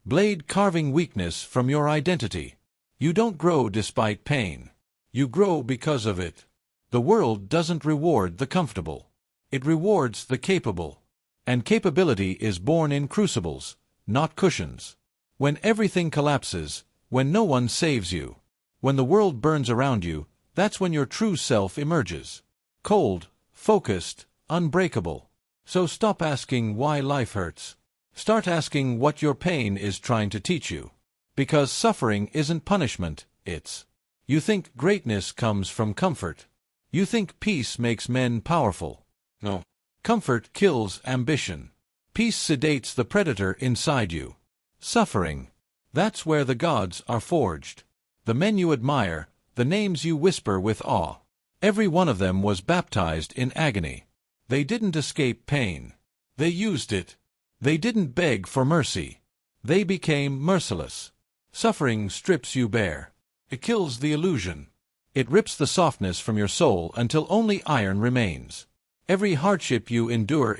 blade carving weakness from your identity. You don't grow despite pain. You grow because of it. The world doesn't reward the comfortable. It rewards the capable. And capability is born in crucibles, not cushions. When everything collapses, when no one saves you, when the world burns around you, that's when your true self emerges. Cold, focused, unbreakable. So stop asking why life hurts. Start asking what your pain is trying to teach you. Because suffering isn't punishment, it's. You think greatness comes from comfort. You think peace makes men powerful. No. Comfort kills ambition. Peace sedates the predator inside you. Suffering. That's where the gods are forged. The men you admire, the names you whisper with awe. Every one of them was baptized in agony. They didn't escape pain. They used it. They didn't beg for mercy. They became merciless. Suffering strips you bare. It kills the illusion. It rips the softness from your soul until only iron remains. Every hardship you endure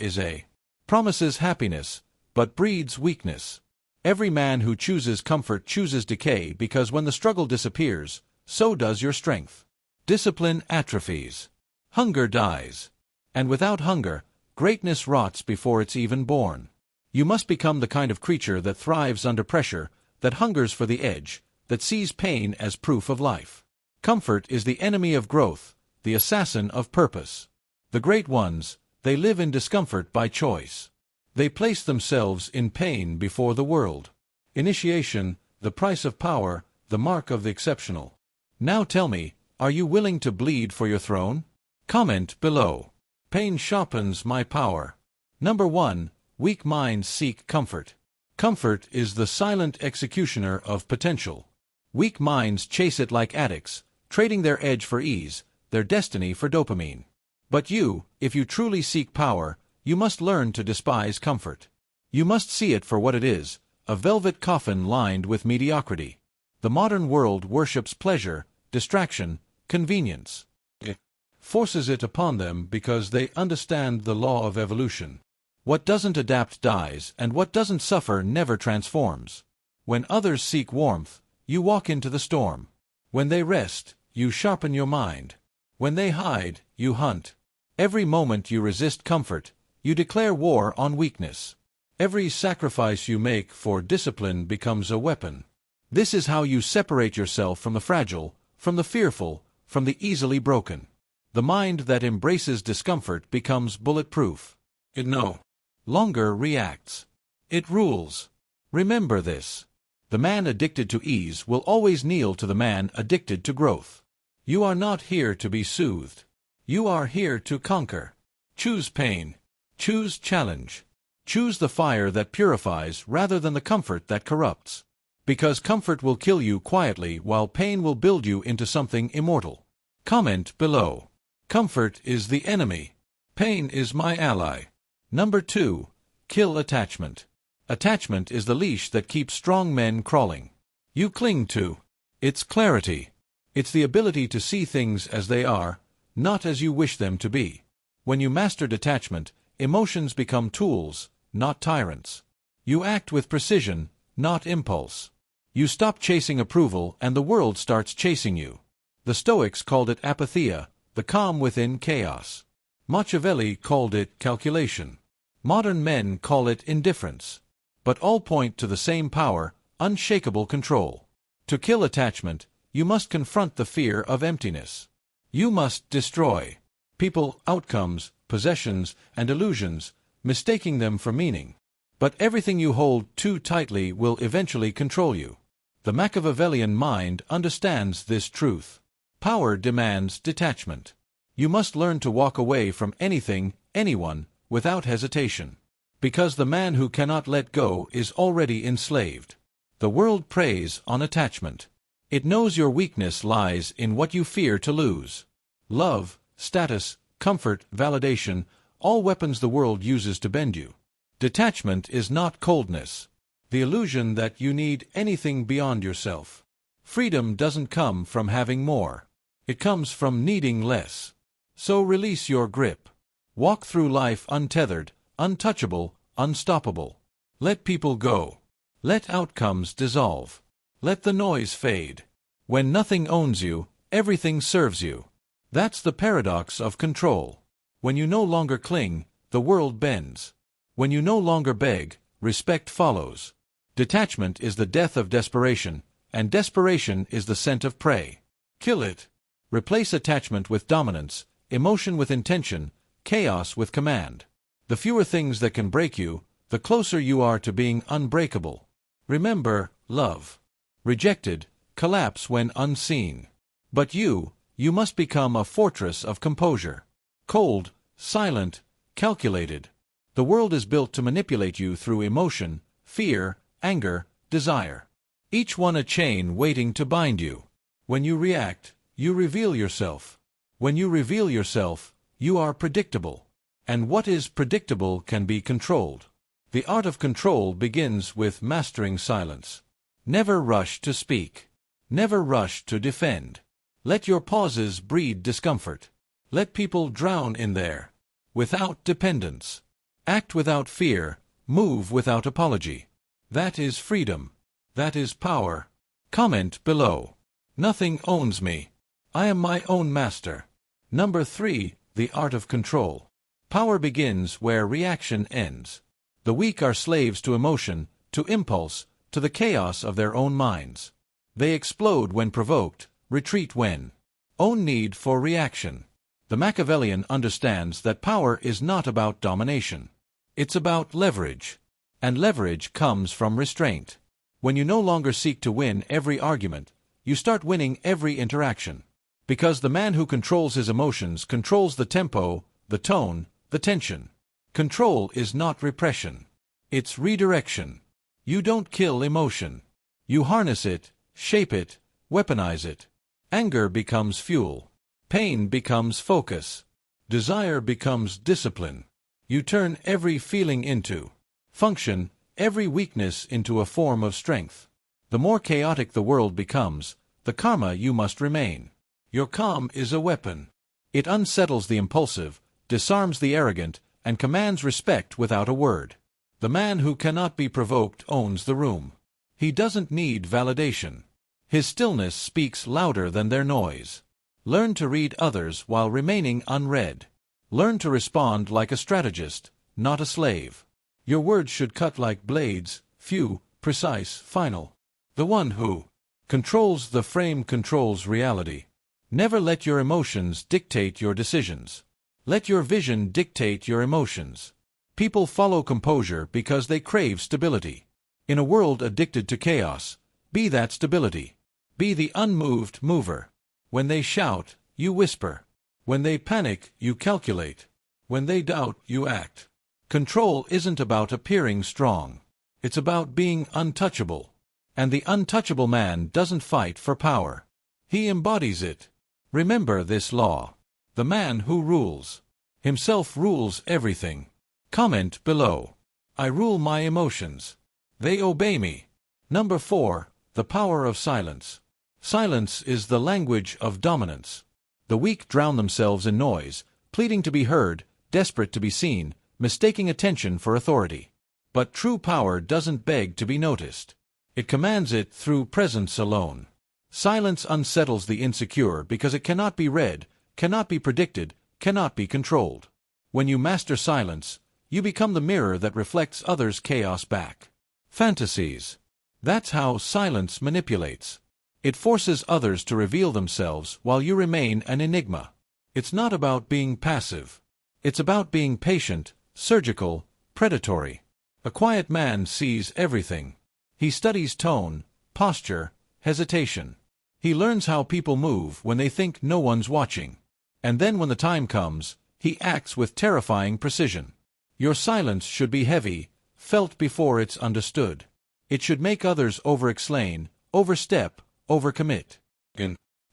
promises happiness, but breeds weakness. Every man who chooses comfort chooses decay because when the struggle disappears, so does your strength. Discipline atrophies. Hunger dies. And without hunger, greatness rots before it's even born. You must become the kind of creature that thrives under pressure, that hungers for the edge, that sees pain as proof of life. Comfort is the enemy of growth, the assassin of purpose. The great ones, they live in discomfort by choice. They place themselves in pain before the world. Initiation, the price of power, the mark of the exceptional. Now tell me, are you willing to bleed for your throne? Comment below. Pain sharpens my power. Number 1. Weak minds seek comfort. Comfort is the silent executioner of potential. Weak minds chase it like addicts, trading their edge for ease, their destiny for dopamine. But you, if you truly seek power, you must learn to despise comfort. You must see it for what it is, a velvet coffin lined with mediocrity. The modern world worships pleasure, distraction, convenience. It forces it upon them because they understand the law of evolution. What doesn't adapt dies, and what doesn't suffer never transforms. When others seek warmth, you walk into the storm. When they rest, you sharpen your mind. When they hide, you hunt. Every moment you resist comfort, you declare war on weakness. Every sacrifice you make for discipline becomes a weapon. This is how you separate yourself from the fragile, from the fearful, from the easily broken. The mind that embraces discomfort becomes bulletproof. It no longer reacts. It rules. Remember this. The man addicted to ease will always kneel to the man addicted to growth. You are not here to be soothed. You are here to conquer. Choose pain. Choose challenge. Choose the fire that purifies rather than the comfort that corrupts. Because comfort will kill you quietly while pain will build you into something immortal. Comment below. Comfort is the enemy. Pain is my ally. Number 2. Kill attachment. Attachment is the leash that keeps strong men crawling. You cling to its clarity. It's the ability to see things as they are, not as you wish them to be. When you master detachment, emotions become tools, not tyrants. You act with precision, not impulse. You stop chasing approval and the world starts chasing you. The Stoics called it apatheia, the calm within chaos. Machiavelli called it calculation. Modern men call it indifference. But all point to the same power, unshakable control. To kill attachment, you must confront the fear of emptiness. You must destroy people, outcomes, possessions, and illusions, mistaking them for meaning. But everything you hold too tightly will eventually control you. The Machiavellian mind understands this truth. Power demands detachment. You must learn to walk away from anything, anyone, without hesitation. Because the man who cannot let go is already enslaved. The world preys on attachment. It knows your weakness lies in what you fear to lose. Love, status, comfort, validation, all weapons the world uses to bend you. Detachment is not coldness. The illusion that you need anything beyond yourself. Freedom doesn't come from having more. It comes from needing less. So release your grip. Walk through life untethered, untouchable, unstoppable. Let people go. Let outcomes dissolve. Let the noise fade. When nothing owns you, everything serves you. That's the paradox of control. When you no longer cling, the world bends. When you no longer beg, respect follows. Detachment is the death of desperation, and desperation is the scent of prey. Kill it. Replace attachment with dominance, emotion with intention, chaos with command. The fewer things that can break you, the closer you are to being unbreakable. Remember, love. Rejected, collapse when unseen. But you must become a fortress of composure. Cold, silent, calculated. The world is built to manipulate you through emotion, fear, anger, desire. Each one a chain waiting to bind you. When you react, you reveal yourself. When you reveal yourself, you are predictable. And what is predictable can be controlled. The art of control begins with mastering silence. Never rush to speak. Never rush to defend. Let your pauses breed discomfort. Let people drown in there. Without dependence. Act without fear. Move without apology. That is freedom. That is power. Comment below. Nothing owns me. I am my own master. Number 3. The art of control. Power begins where reaction ends. The weak are slaves to emotion, to impulse, to the chaos of their own minds. They explode when provoked, retreat when. Own need for reaction. The Machiavellian understands that power is not about domination. It's about leverage. And leverage comes from restraint. When you no longer seek to win every argument, you start winning every interaction. Because the man who controls his emotions controls the tempo, the tone, the tension. Control is not repression. It's redirection. You don't kill emotion. You harness it, shape it, weaponize it. Anger becomes fuel. Pain becomes focus. Desire becomes discipline. You turn every feeling into function, every weakness into a form of strength. The more chaotic the world becomes, the calmer you must remain. Your calm is a weapon. It unsettles the impulsive, disarms the arrogant, and commands respect without a word. The man who cannot be provoked owns the room. He doesn't need validation. His stillness speaks louder than their noise. Learn to read others while remaining unread. Learn to respond like a strategist, not a slave. Your words should cut like blades, few, precise, final. The one who controls the frame controls reality. Never let your emotions dictate your decisions. Let your vision dictate your emotions. People follow composure because they crave stability. In a world addicted to chaos, be that stability. Be the unmoved mover. When they shout, you whisper. When they panic, you calculate. When they doubt, you act. Control isn't about appearing strong. It's about being untouchable. And the untouchable man doesn't fight for power. He embodies it. Remember this law. The man who rules himself rules everything. Comment below. I rule my emotions. They obey me. Number 4. The power of silence. Silence is the language of dominance. The weak drown themselves in noise, pleading to be heard, desperate to be seen, mistaking attention for authority. But true power doesn't beg to be noticed. It commands it through presence alone. Silence unsettles the insecure because it cannot be read, cannot be predicted, cannot be controlled. When you master silence, you become the mirror that reflects others' chaos back. Fantasies. That's how silence manipulates. It forces others to reveal themselves while you remain an enigma. It's not about being passive. It's about being patient, surgical, predatory. A quiet man sees everything. He studies tone, posture, hesitation. He learns how people move when they think no one's watching. And then when the time comes, he acts with terrifying precision. Your silence should be heavy, felt before it's understood. It should make others overexplain, overstep, overcommit.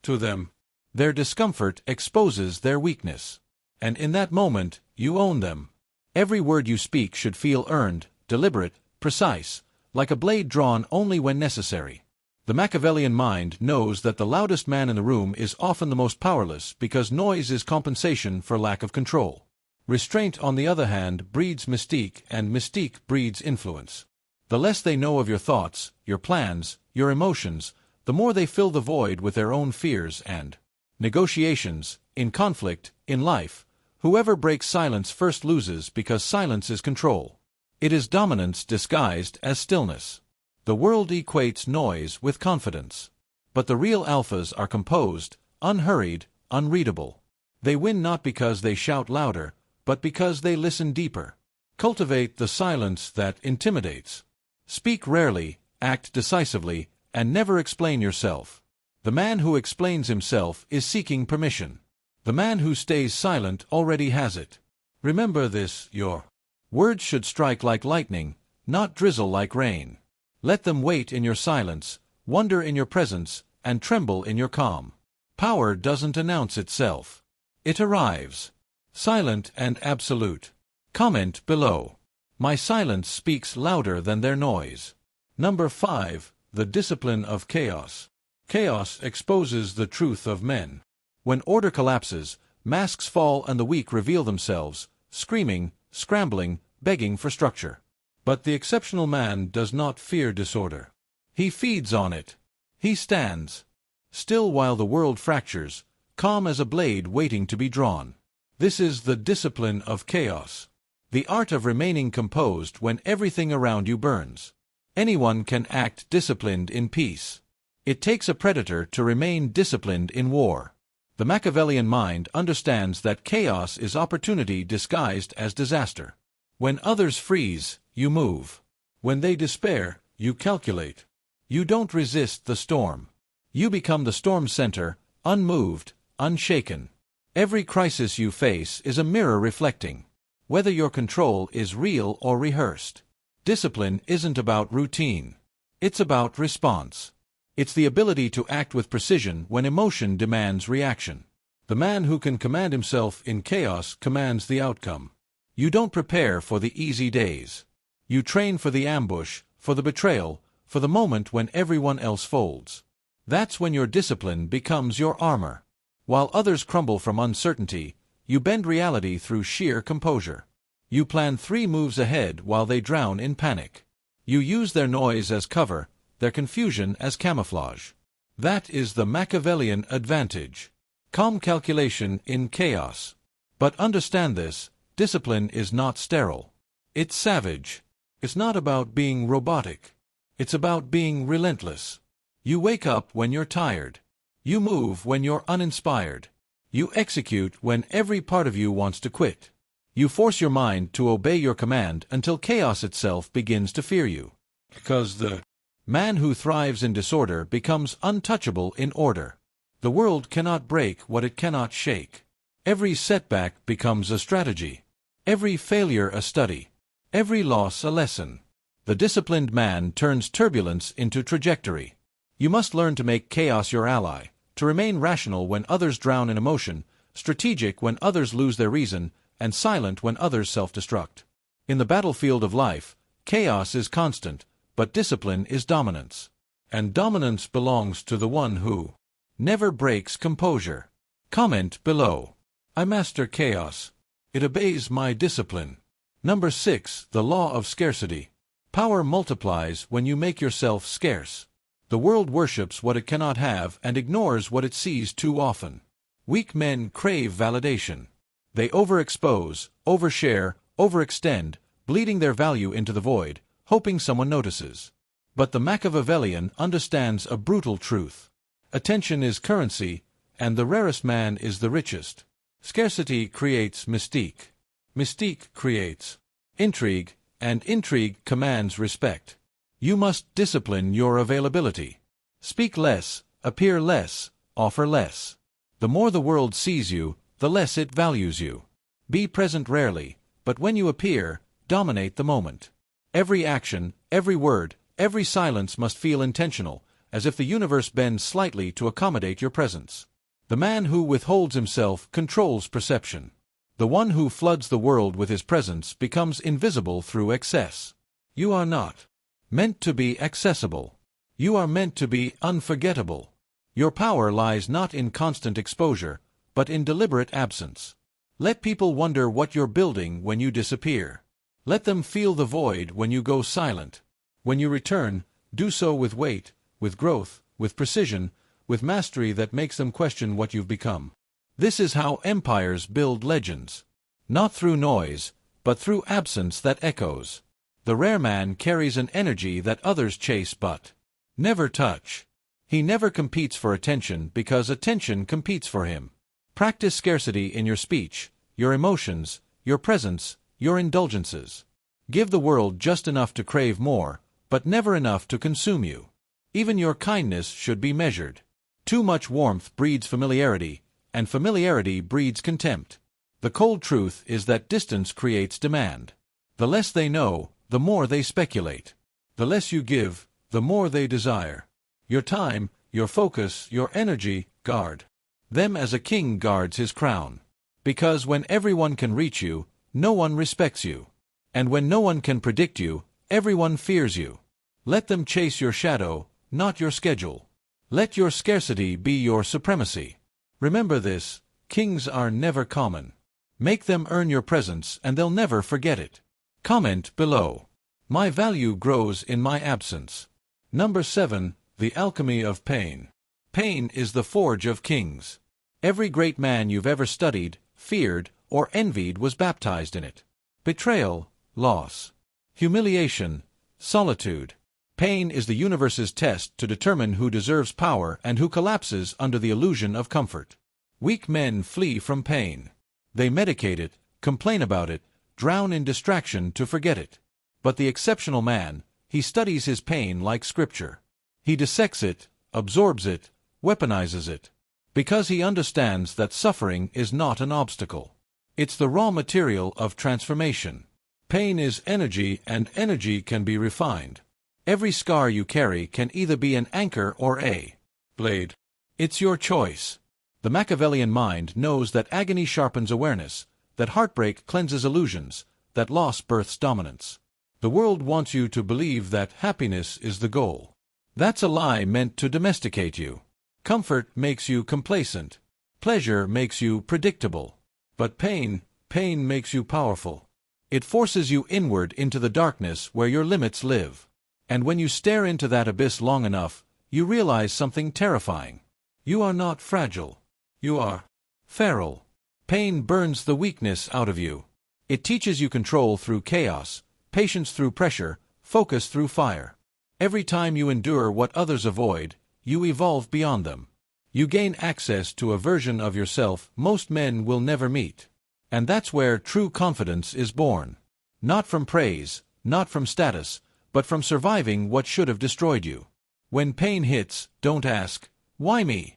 To them, their discomfort exposes their weakness. And in that moment, you own them. Every word you speak should feel earned, deliberate, precise, like a blade drawn only when necessary. The Machiavellian mind knows that the loudest man in the room is often the most powerless because noise is compensation for lack of control. Restraint, on the other hand, breeds mystique, and mystique breeds influence. The less they know of your thoughts, your plans, your emotions, the more they fill the void with their own fears and negotiations. In conflict, in life, whoever breaks silence first loses, because silence is control. It is dominance disguised as stillness. The world equates noise with confidence. But the real alphas are composed, unhurried, unreadable. They win not because they shout louder, but because they listen deeper. Cultivate the silence that intimidates. Speak rarely, act decisively, and never explain yourself. The man who explains himself is seeking permission. The man who stays silent already has it. Remember this: your words should strike like lightning, not drizzle like rain. Let them wait in your silence, wonder in your presence, and tremble in your calm. Power doesn't announce itself. It arrives. Silent and absolute. Comment below. My silence speaks louder than their noise. Number 5. The discipline of chaos. Chaos exposes the truth of men. When order collapses, masks fall and the weak reveal themselves, screaming, scrambling, begging for structure. But the exceptional man does not fear disorder. He feeds on it. He stands still while the world fractures, calm as a blade waiting to be drawn. This is the discipline of chaos. The art of remaining composed when everything around you burns. Anyone can act disciplined in peace. It takes a predator to remain disciplined in war. The Machiavellian mind understands that chaos is opportunity disguised as disaster. When others freeze, you move. When they despair, you calculate. You don't resist the storm. You become the storm center, unmoved, unshaken. Every crisis you face is a mirror reflecting whether your control is real or rehearsed. Discipline isn't about routine. It's about response. It's the ability to act with precision when emotion demands reaction. The man who can command himself in chaos commands the outcome. You don't prepare for the easy days. You train for the ambush, for the betrayal, for the moment when everyone else folds. That's when your discipline becomes your armor. While others crumble from uncertainty, you bend reality through sheer composure. You plan 3 moves ahead while they drown in panic. You use their noise as cover, their confusion as camouflage. That is the Machiavellian advantage. Calm calculation in chaos. But understand this: discipline is not sterile. It's savage. It's not about being robotic. It's about being relentless. You wake up when you're tired. You move when you're uninspired. You execute when every part of you wants to quit. You force your mind to obey your command until chaos itself begins to fear you. Because the man who thrives in disorder becomes untouchable in order. The world cannot break what it cannot shake. Every setback becomes a strategy. Every failure a study. Every loss a lesson. The disciplined man turns turbulence into trajectory. You must learn to make chaos your ally, to remain rational when others drown in emotion, strategic when others lose their reason, and silent when others self-destruct. In the battlefield of life, chaos is constant, but discipline is dominance. And dominance belongs to the one who never breaks composure. Comment below. I master chaos. It obeys my discipline. Number 6. The law of scarcity. Power multiplies when you make yourself scarce. The world worships what it cannot have and ignores what it sees too often. Weak men crave validation. They overexpose, overshare, overextend, bleeding their value into the void, hoping someone notices. But the Machiavellian understands a brutal truth. Attention is currency, and the rarest man is the richest. Scarcity creates mystique. Mystique creates intrigue, and intrigue commands respect. You must discipline your availability. Speak less, appear less, offer less. The more the world sees you, the less it values you. Be present rarely, but when you appear, dominate the moment. Every action, every word, every silence must feel intentional, as if the universe bends slightly to accommodate your presence. The man who withholds himself controls perception. The one who floods the world with his presence becomes invisible through excess. You are not meant to be accessible. You are meant to be unforgettable. Your power lies not in constant exposure, but in deliberate absence. Let people wonder what you're building when you disappear. Let them feel the void when you go silent. When you return, do so with weight, with growth, with precision, with mastery that makes them question what you've become. This is how empires build legends. Not through noise, but through absence that echoes. The rare man carries an energy that others chase but never touch. He never competes for attention because attention competes for him. Practice scarcity in your speech, your emotions, your presence, your indulgences. Give the world just enough to crave more, but never enough to consume you. Even your kindness should be measured. Too much warmth breeds familiarity, and familiarity breeds contempt. The cold truth is that distance creates demand. The less they know, the more they speculate. The less you give, the more they desire. Your time, your focus, your energy, guard them as a king guards his crown. Because when everyone can reach you, no one respects you. And when no one can predict you, everyone fears you. Let them chase your shadow, not your schedule. Let your scarcity be your supremacy. Remember this, kings are never common. Make them earn your presence and they'll never forget it. Comment below. My value grows in my absence. Number 7. The alchemy of pain. Pain is the forge of kings. Every great man you've ever studied, feared, or envied was baptized in it. Betrayal, loss, humiliation, solitude. Pain is the universe's test to determine who deserves power and who collapses under the illusion of comfort. Weak men flee from pain. They medicate it, complain about it, drown in distraction to forget it. But the exceptional man, he studies his pain like scripture. He dissects it, absorbs it, weaponizes it. Because he understands that suffering is not an obstacle. It's the raw material of transformation. Pain is energy, and energy can be refined. Every scar you carry can either be an anchor or a blade. It's your choice. The Machiavellian mind knows that agony sharpens awareness, that heartbreak cleanses illusions, that loss births dominance. The world wants you to believe that happiness is the goal. That's a lie meant to domesticate you. Comfort makes you complacent. Pleasure makes you predictable. But pain makes you powerful. It forces you inward into the darkness where your limits live. And when you stare into that abyss long enough, you realize something terrifying. You are not fragile. You are feral. Pain burns the weakness out of you. It teaches you control through chaos, patience through pressure, focus through fire. Every time you endure what others avoid, you evolve beyond them. You gain access to a version of yourself most men will never meet. And that's where true confidence is born. Not from praise, not from status, but from surviving what should have destroyed you. When pain hits, don't ask, "Why me?"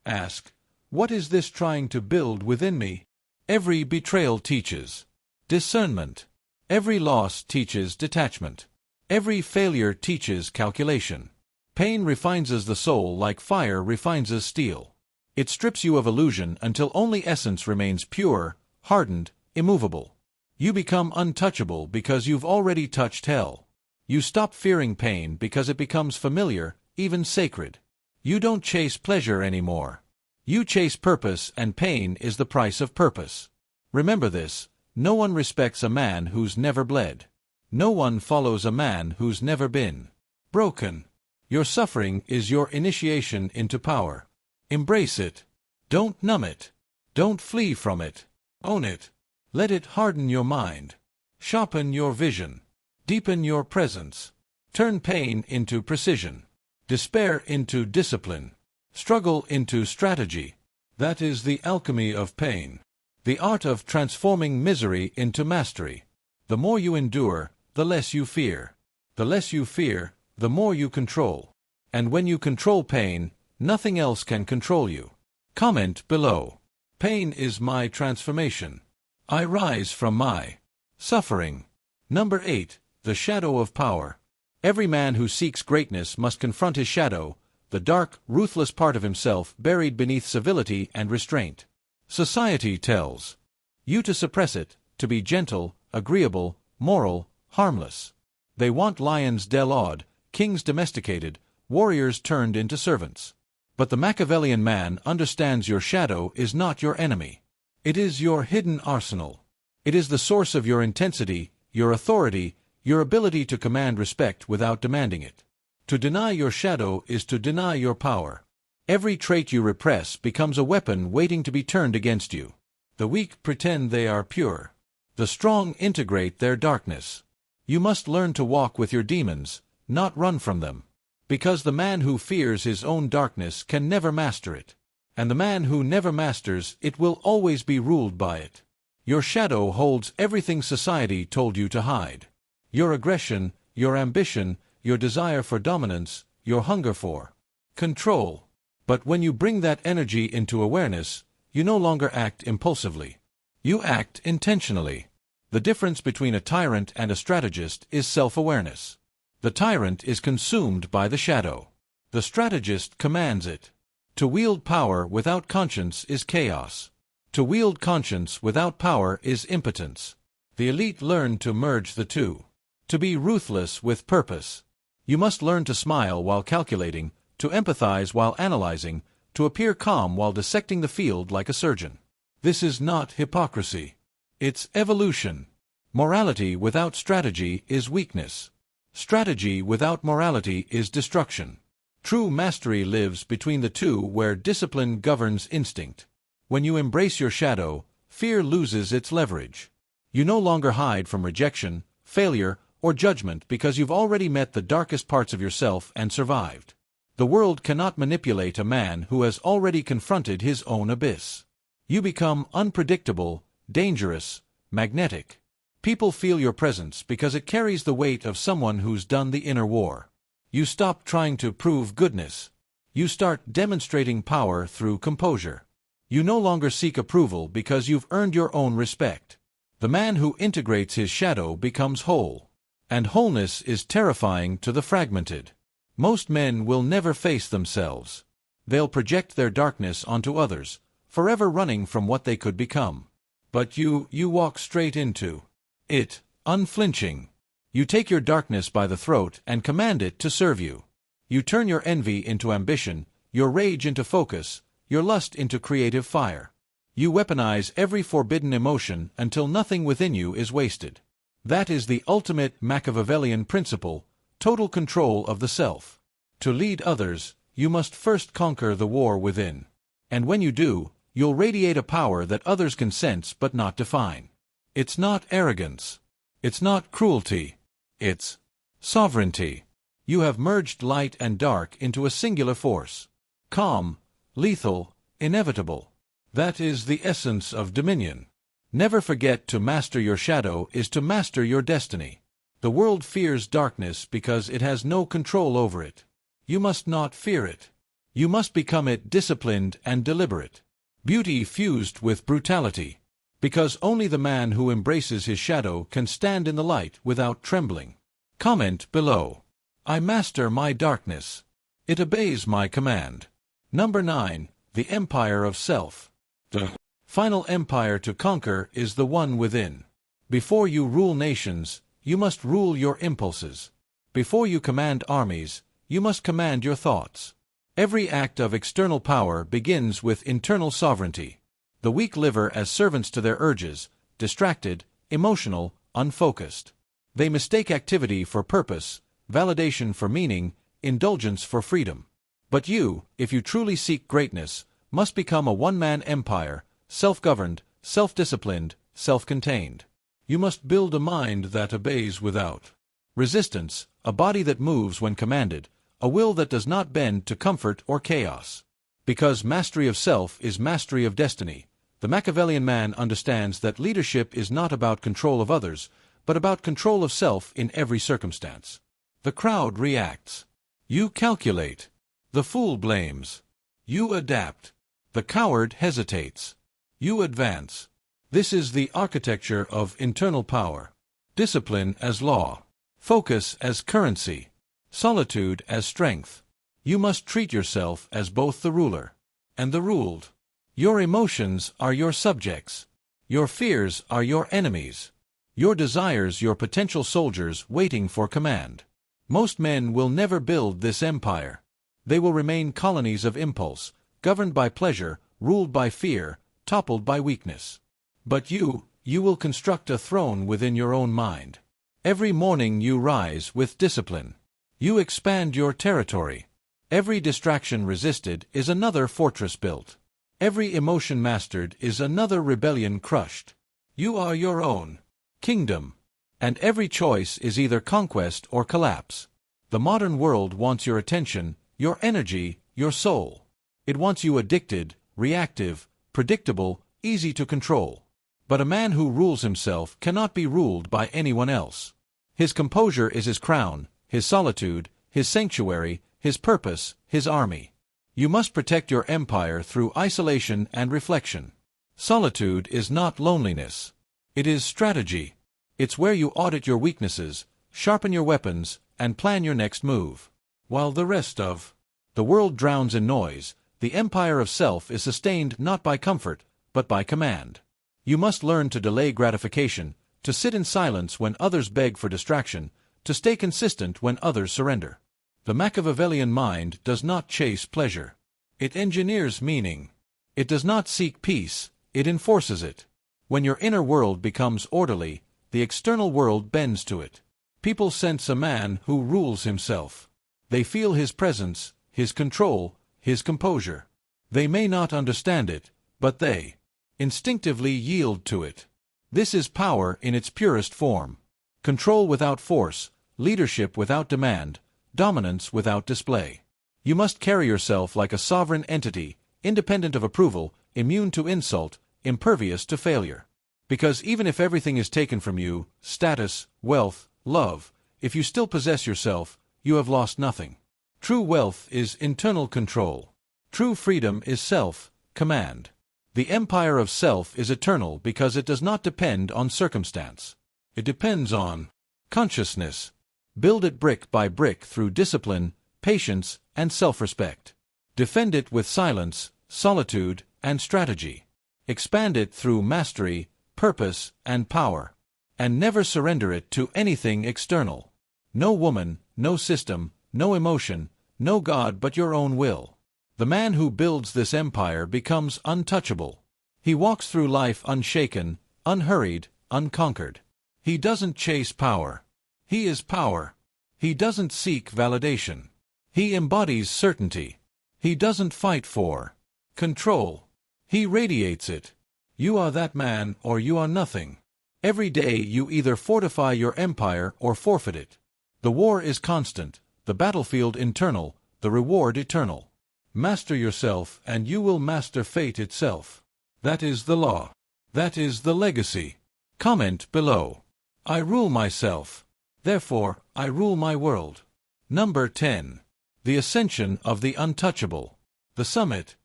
Ask, "What is this trying to build within me?" Every betrayal teaches discernment. Every loss teaches detachment. Every failure teaches calculation. Pain refines the soul like fire refines steel. It strips you of illusion until only essence remains pure, hardened, immovable. You become untouchable because you've already touched hell. You stop fearing pain because it becomes familiar, even sacred. You don't chase pleasure anymore. You chase purpose, and pain is the price of purpose. Remember this, no one respects a man who's never bled. No one follows a man who's never been broken. Your suffering is your initiation into power. Embrace it. Don't numb it. Don't flee from it. Own it. Let it harden your mind. Sharpen your vision. Deepen your presence. Turn pain into precision. Despair into discipline. Struggle into strategy. That is the alchemy of pain. The art of transforming misery into mastery. The more you endure, the less you fear. The less you fear, the more you control. And when you control pain, nothing else can control you. Comment below. Pain is my transformation. I rise from my suffering. Number 8. The shadow of power. Every man who seeks greatness must confront his shadow, the dark, ruthless part of himself buried beneath civility and restraint. Society tells you to suppress it, to be gentle, agreeable, moral, harmless. They want lions delawed, kings domesticated, warriors turned into servants. But the Machiavellian man understands your shadow is not your enemy. It is your hidden arsenal. It is the source of your intensity, your authority, your ability to command respect without demanding it. To deny your shadow is to deny your power. Every trait you repress becomes a weapon waiting to be turned against you. The weak pretend they are pure. The strong integrate their darkness. You must learn to walk with your demons, not run from them. Because the man who fears his own darkness can never master it. And the man who never masters it will always be ruled by it. Your shadow holds everything society told you to hide. Your aggression, your ambition, your desire for dominance, your hunger for control. But when you bring that energy into awareness, you no longer act impulsively. You act intentionally. The difference between a tyrant and a strategist is self-awareness. The tyrant is consumed by the shadow. The strategist commands it. To wield power without conscience is chaos. To wield conscience without power is impotence. The elite learn to merge the two. To be ruthless with purpose. You must learn to smile while calculating, to empathize while analyzing, to appear calm while dissecting the field like a surgeon. This is not hypocrisy. It's evolution. Morality without strategy is weakness. Strategy without morality is destruction. True mastery lives between the two, where discipline governs instinct. When you embrace your shadow, fear loses its leverage. You no longer hide from rejection, failure, or judgment because you've already met the darkest parts of yourself and survived. The world cannot manipulate a man who has already confronted his own abyss. You become unpredictable, dangerous, magnetic. People feel your presence because it carries the weight of someone who's done the inner war. You stop trying to prove goodness. You start demonstrating power through composure. You no longer seek approval because you've earned your own respect. The man who integrates his shadow becomes whole. And wholeness is terrifying to the fragmented. Most men will never face themselves. They'll project their darkness onto others, forever running from what they could become. But you walk straight into it, unflinching. You take your darkness by the throat and command it to serve you. You turn your envy into ambition, your rage into focus, your lust into creative fire. You weaponize every forbidden emotion until nothing within you is wasted. That is the ultimate Machiavellian principle, total control of the self. To lead others, you must first conquer the war within. And when you do, you'll radiate a power that others can sense but not define. It's not arrogance. It's not cruelty. It's sovereignty. You have merged light and dark into a singular force. Calm, lethal, inevitable. That is the essence of dominion. Never forget, to master your shadow is to master your destiny. The world fears darkness because it has no control over it. You must not fear it. You must become it, disciplined and deliberate. Beauty fused with brutality. Because only the man who embraces his shadow can stand in the light without trembling. Comment below. I master my darkness. It obeys my command. Number 9. The Empire of Self. The final empire to conquer is the one within. Before you rule nations, you must rule your impulses. Before you command armies, you must command your thoughts. Every act of external power begins with internal sovereignty. The weak live as servants to their urges, distracted, emotional, unfocused. They mistake activity for purpose, validation for meaning, indulgence for freedom. But you, if you truly seek greatness, must become a one-man empire, self-governed, self-disciplined, self-contained. You must build a mind that obeys without resistance, a body that moves when commanded, a will that does not bend to comfort or chaos. Because mastery of self is mastery of destiny, the Machiavellian man understands that leadership is not about control of others, but about control of self in every circumstance. The crowd reacts. You calculate. The fool blames. You adapt. The coward hesitates. You advance. This is the architecture of internal power. Discipline as law. Focus as currency. Solitude as strength. You must treat yourself as both the ruler and the ruled. Your emotions are your subjects. Your fears are your enemies. Your desires your potential soldiers waiting for command. Most men will never build this empire. They will remain colonies of impulse, governed by pleasure, ruled by fear, toppled by weakness. But you will construct a throne within your own mind. Every morning you rise with discipline. You expand your territory. Every distraction resisted is another fortress built. Every emotion mastered is another rebellion crushed. You are your own kingdom. And every choice is either conquest or collapse. The modern world wants your attention, your energy, your soul. It wants you addicted, reactive, predictable, easy to control. But a man who rules himself cannot be ruled by anyone else. His composure is his crown, his solitude, his sanctuary, his purpose, his army. You must protect your empire through isolation and reflection. Solitude is not loneliness. It is strategy. It's where you audit your weaknesses, sharpen your weapons, and plan your next move. While the rest of the world drowns in noise, the empire of self is sustained not by comfort, but by command. You must learn to delay gratification, to sit in silence when others beg for distraction, to stay consistent when others surrender. The Machiavellian mind does not chase pleasure. It engineers meaning. It does not seek peace, it enforces it. When your inner world becomes orderly, the external world bends to it. People sense a man who rules himself. They feel his presence, his control, his composure. They may not understand it, but they instinctively yield to it. This is power in its purest form. Control without force, leadership without demand, dominance without display. You must carry yourself like a sovereign entity, independent of approval, immune to insult, impervious to failure. Because even if everything is taken from you, status, wealth, love, if you still possess yourself, you have lost nothing. True wealth is internal control. True freedom is self-command. The empire of self is eternal because it does not depend on circumstance. It depends on consciousness. Build it brick by brick through discipline, patience, and self-respect. Defend it with silence, solitude, and strategy. Expand it through mastery, purpose, and power. And never surrender it to anything external. No woman, no system, no emotion, no God but your own will. The man who builds this empire becomes untouchable. He walks through life unshaken, unhurried, unconquered. He doesn't chase power. He is power. He doesn't seek validation. He embodies certainty. He doesn't fight for control. He radiates it. You are that man or you are nothing. Every day you either fortify your empire or forfeit it. The war is constant, the battlefield internal, the reward eternal. Master yourself and you will master fate itself. That is the law. That is the legacy. Comment below. I rule myself. Therefore, I rule my world. Number 10. The ascension of the untouchable. The summit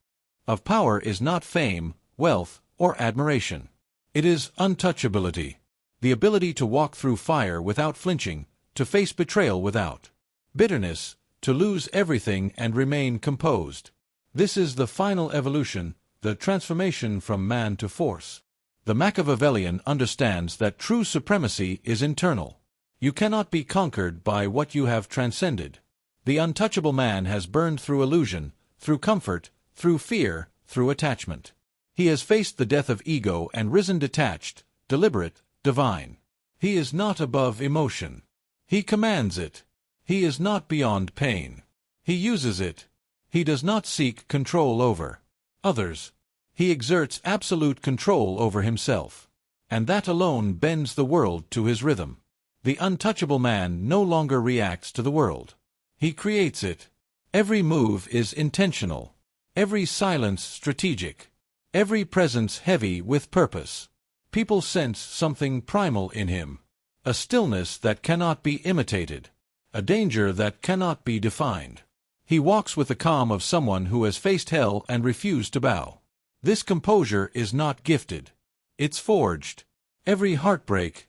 of power is not fame, wealth, or admiration. It is untouchability. The ability to walk through fire without flinching, to face betrayal without bitterness, to lose everything and remain composed. This is the final evolution, the transformation from man to force. The Machiavellian understands that true supremacy is internal. You cannot be conquered by what you have transcended. The untouchable man has burned through illusion, through comfort, through fear, through attachment. He has faced the death of ego and risen detached, deliberate, divine. He is not above emotion. He commands it. He is not beyond pain. He uses it. He does not seek control over others. He exerts absolute control over himself. And that alone bends the world to his rhythm. The untouchable man no longer reacts to the world. He creates it. Every move is intentional. Every silence strategic. Every presence heavy with purpose. People sense something primal in him. A stillness that cannot be imitated. A danger that cannot be defined. He walks with the calm of someone who has faced hell and refused to bow. This composure is not gifted. It's forged. Every heartbreak,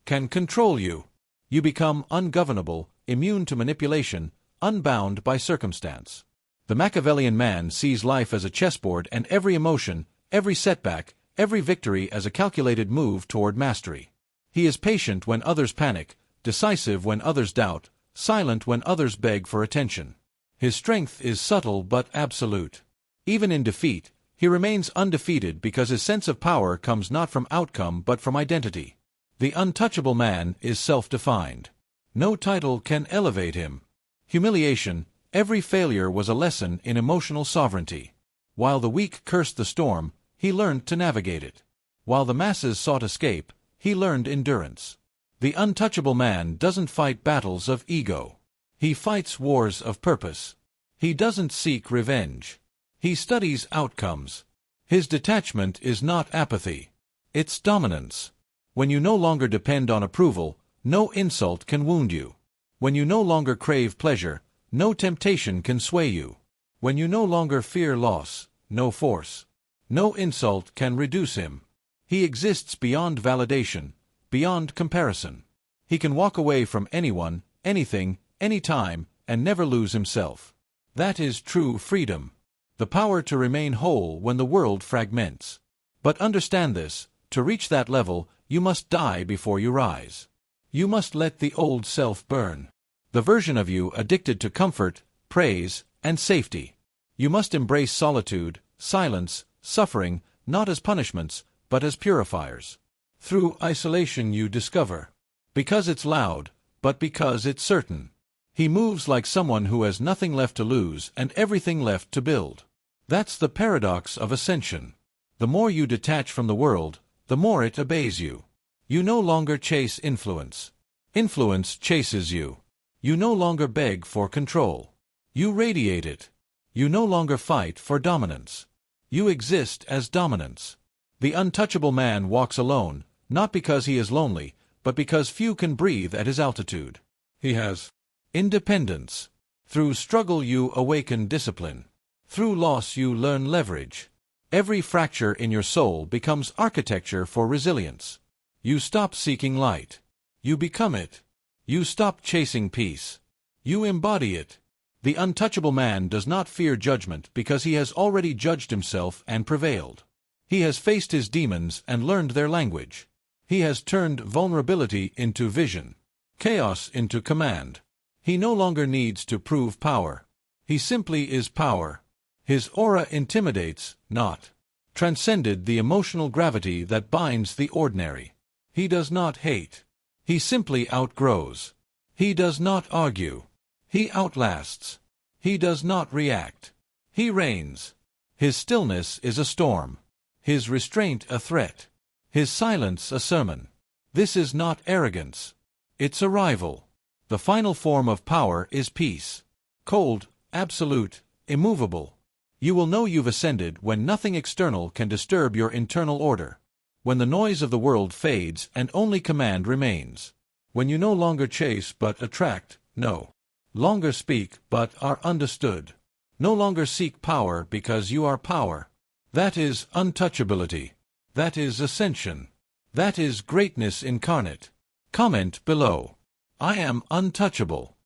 can control you. You become ungovernable, immune to manipulation, unbound by circumstance. The Machiavellian man sees life as a chessboard and every emotion, every setback, every victory as a calculated move toward mastery. He is patient when others panic, decisive when others doubt, silent when others beg for attention. His strength is subtle but absolute. Even in defeat, he remains undefeated because his sense of power comes not from outcome but from identity. The untouchable man is self-defined. No title can elevate him. Humiliation, every failure was a lesson in emotional sovereignty. While the weak cursed the storm, he learned to navigate it. While the masses sought escape, he learned endurance. The untouchable man doesn't fight battles of ego. He fights wars of purpose. He doesn't seek revenge. He studies outcomes. His detachment is not apathy. It's dominance. When you no longer depend on approval, no insult can wound you. When you no longer crave pleasure, no temptation can sway you. When you no longer fear loss, no force, no insult can reduce him. He exists beyond validation, beyond comparison. He can walk away from anyone, anything, anytime, and never lose himself. That is true freedom. The power to remain whole when the world fragments. But understand this, to reach that level, you must die before you rise. You must let the old self burn. The version of you addicted to comfort, praise, and safety. You must embrace solitude, silence, suffering, not as punishments, but as purifiers. Through isolation you discover. Because it's loud, but because it's certain. He moves like someone who has nothing left to lose and everything left to build. That's the paradox of ascension. The more you detach from the world, the more it obeys you. You no longer chase influence. Influence chases you. You no longer beg for control. You radiate it. You no longer fight for dominance. You exist as dominance. The untouchable man walks alone, not because he is lonely, but because few can breathe at his altitude. He has independence. Through struggle you awaken discipline. Through loss you learn leverage. Every fracture in your soul becomes architecture for resilience. You stop seeking light. You become it. You stop chasing peace. You embody it. The untouchable man does not fear judgment because he has already judged himself and prevailed. He has faced his demons and learned their language. He has turned vulnerability into vision, chaos into command. He no longer needs to prove power. He simply is power. His aura intimidates, not transcended the emotional gravity that binds the ordinary. He does not hate. He simply outgrows. He does not argue. He outlasts. He does not react. He reigns. His stillness is a storm. His restraint a threat. His silence a sermon. This is not arrogance. It's arrival. The final form of power is peace. Cold, absolute, immovable. You will know you've ascended when nothing external can disturb your internal order. When the noise of the world fades and only command remains. When you no longer chase but attract, no longer speak but are understood. No longer seek power because you are power. That is untouchability. That is ascension. That is greatness incarnate. Comment below. I am untouchable.